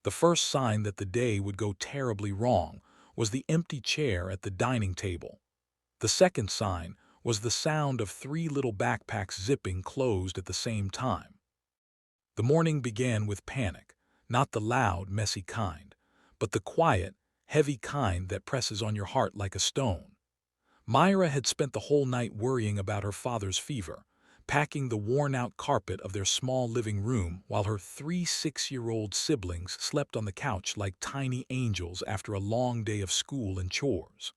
The first sign that the day would go terribly wrong was the empty chair at the dining table. The second sign was the sound of three little backpacks zipping closed at the same time. The morning began with panic, not the loud, messy kind, but the quiet, heavy kind that presses on your heart like a stone. Myra had spent the whole night worrying about her father's fever, packing the worn-out carpet of their small living room while her three 6-year-old siblings slept on the couch like tiny angels after a long day of school and chores.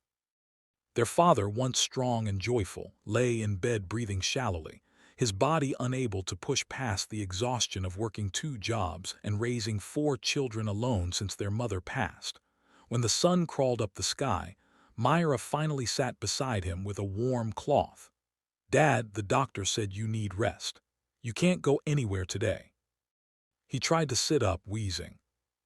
Their father, once strong and joyful, lay in bed breathing shallowly, his body unable to push past the exhaustion of working 2 jobs and raising 4 children alone since their mother passed. When the sun crawled up the sky, Myra finally sat beside him with a warm cloth. "Dad, the doctor said you need rest. You can't go anywhere today." He tried to sit up, wheezing.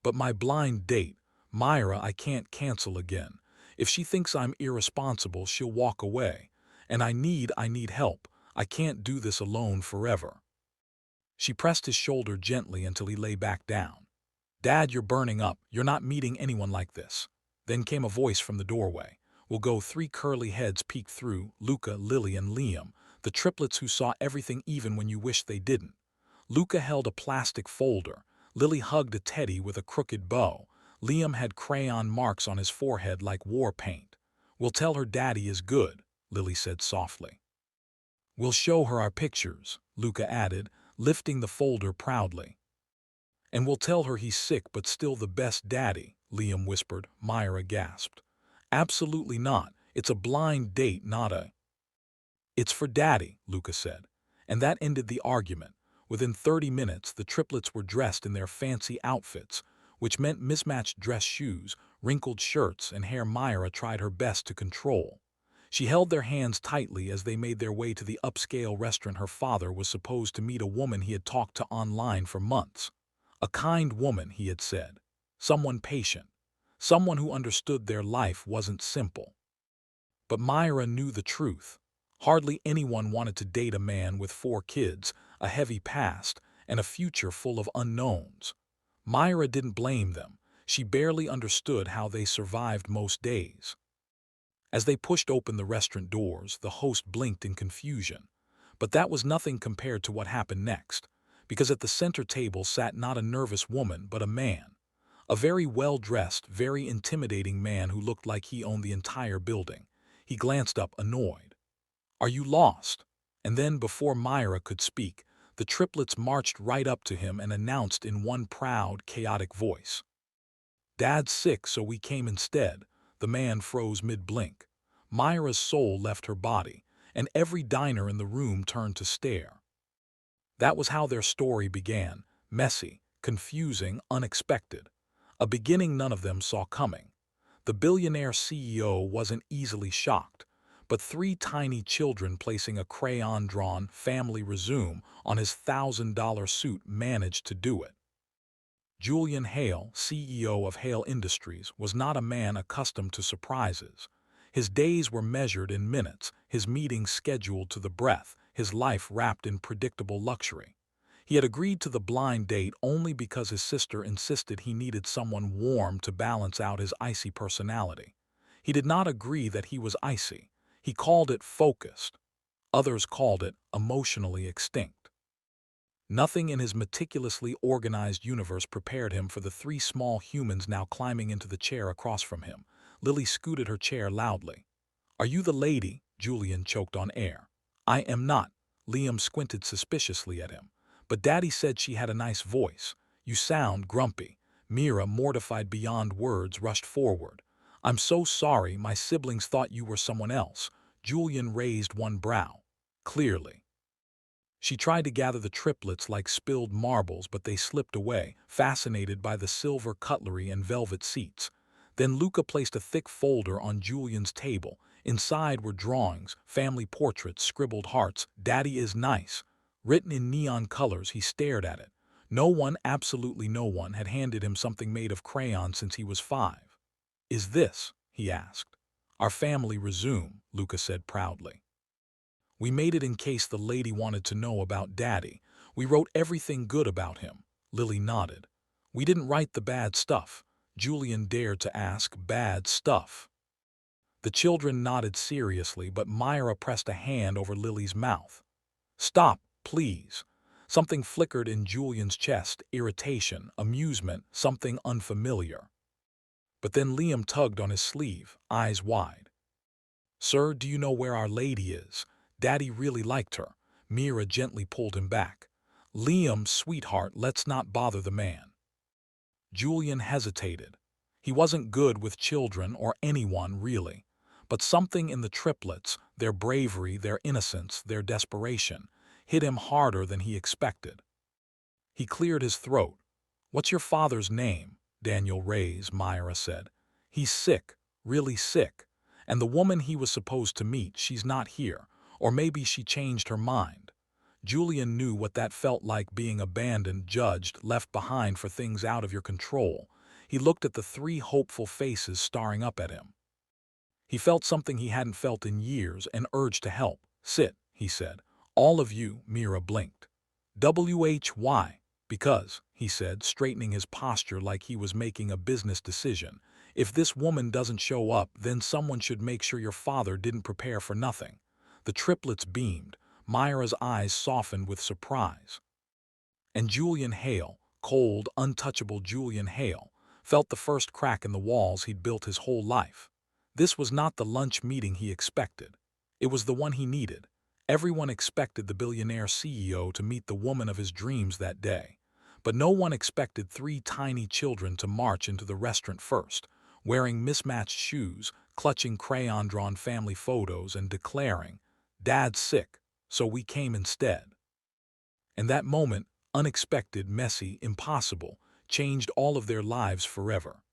"But my blind date, Myra, I can't cancel again. If she thinks I'm irresponsible, she'll walk away. And I need help. I can't do this alone forever." She pressed his shoulder gently until he lay back down. "Dad, you're burning up. You're not meeting anyone like this." Then came a voice from the doorway. "We'll go." 3 curly heads peeked through, Luca, Lily, and Liam, the triplets who saw everything even when you wished they didn't. Luca held a plastic folder. Lily hugged a teddy with a crooked bow. Liam had crayon marks on his forehead like war paint. "We'll tell her Daddy is good," Lily said softly. "We'll show her our pictures," Luca added, lifting the folder proudly. "And we'll tell her he's sick but still the best daddy," Liam whispered. Myra gasped. "Absolutely not. It's a blind date, not a—" "It's for Daddy," Luca said. And that ended the argument. Within 30 minutes, the triplets were dressed in their fancy outfits, which meant mismatched dress shoes, wrinkled shirts, and hair Myra tried her best to control. She held their hands tightly as they made their way to the upscale restaurant her father was supposed to meet a woman he had talked to online for months. A kind woman, he had said. Someone patient. Someone who understood their life wasn't simple. But Myra knew the truth. Hardly anyone wanted to date a man with 4 kids, a heavy past, and a future full of unknowns. Myra didn't blame them. She barely understood how they survived most days. As they pushed open the restaurant doors, the host blinked in confusion. But that was nothing compared to what happened next, because at the center table sat not a nervous woman but a man. A very well-dressed, very intimidating man who looked like he owned the entire building. He glanced up, annoyed. "Are you lost?" And then, before Myra could speak, the triplets marched right up to him and announced in one proud, chaotic voice. "Dad's sick, so we came instead." The man froze mid-blink. Myra's soul left her body, and every diner in the room turned to stare. That was how their story began, messy, confusing, unexpected. A beginning none of them saw coming. The billionaire CEO wasn't easily shocked, but 3 tiny children placing a crayon-drawn family resume on his $1,000 suit managed to do it. Julian Hale, CEO of Hale Industries, was not a man accustomed to surprises. His days were measured in minutes, his meetings scheduled to the breath, his life wrapped in predictable luxury. He had agreed to the blind date only because his sister insisted he needed someone warm to balance out his icy personality. He did not agree that he was icy. He called it focused. Others called it emotionally extinct. Nothing in his meticulously organized universe prepared him for the 3 small humans now climbing into the chair across from him. Lily scooted her chair loudly. "Are you the lady?" Julian choked on air. "I am not." Liam squinted suspiciously at him. "But Daddy said she had a nice voice. You sound grumpy." Myra, mortified beyond words, rushed forward. "I'm so sorry, my siblings thought you were someone else." Julian raised one brow. "Clearly." She tried to gather the triplets like spilled marbles, but they slipped away, fascinated by the silver cutlery and velvet seats. Then Luca placed a thick folder on Julian's table. Inside were drawings, family portraits, scribbled hearts. "Daddy is nice." Written in neon colors, he stared at it. No one, absolutely no one, had handed him something made of crayon since he was 5. "Is this?" he asked. "Our family resume," Luca said proudly. "We made it in case the lady wanted to know about Daddy. We wrote everything good about him." Lily nodded. We didn't write the bad stuff. Julian dared to ask. Bad stuff. The children nodded seriously, but Myra pressed a hand over Lily's mouth. Stop, please. Something flickered in Julian's chest, irritation, amusement, something unfamiliar. But then Liam tugged on his sleeve, eyes wide. Sir, do you know where Our Lady is? Daddy really liked her. Myra gently pulled him back. Liam, sweetheart, let's not bother the man. Julian hesitated. He wasn't good with children or anyone, really. But something in the triplets, their bravery, their innocence, their desperation, hit him harder than he expected. He cleared his throat. What's your father's name? Daniel Ray's, Myra said. He's sick, really sick. And the woman he was supposed to meet, she's not here. Or maybe she changed her mind. Julian knew what that felt like, being abandoned, judged, left behind for things out of your control. He looked at the three hopeful faces staring up at him. He felt something he hadn't felt in years, an urge to help. Sit, he said. All of you, Myra blinked. Why? Because, he said, straightening his posture like he was making a business decision. If this woman doesn't show up, then someone should make sure your father didn't prepare for nothing. The triplets beamed. Myra's eyes softened with surprise. And Julian Hale, cold, untouchable Julian Hale, felt the first crack in the walls he'd built his whole life. This was not the lunch meeting he expected. It was the one he needed. Everyone expected the billionaire CEO to meet the woman of his dreams that day. But no one expected three tiny children to march into the restaurant first, wearing mismatched shoes, clutching crayon-drawn family photos, and declaring, "Dad's sick, so we came instead." And that moment, unexpected, messy, impossible, changed all of their lives forever.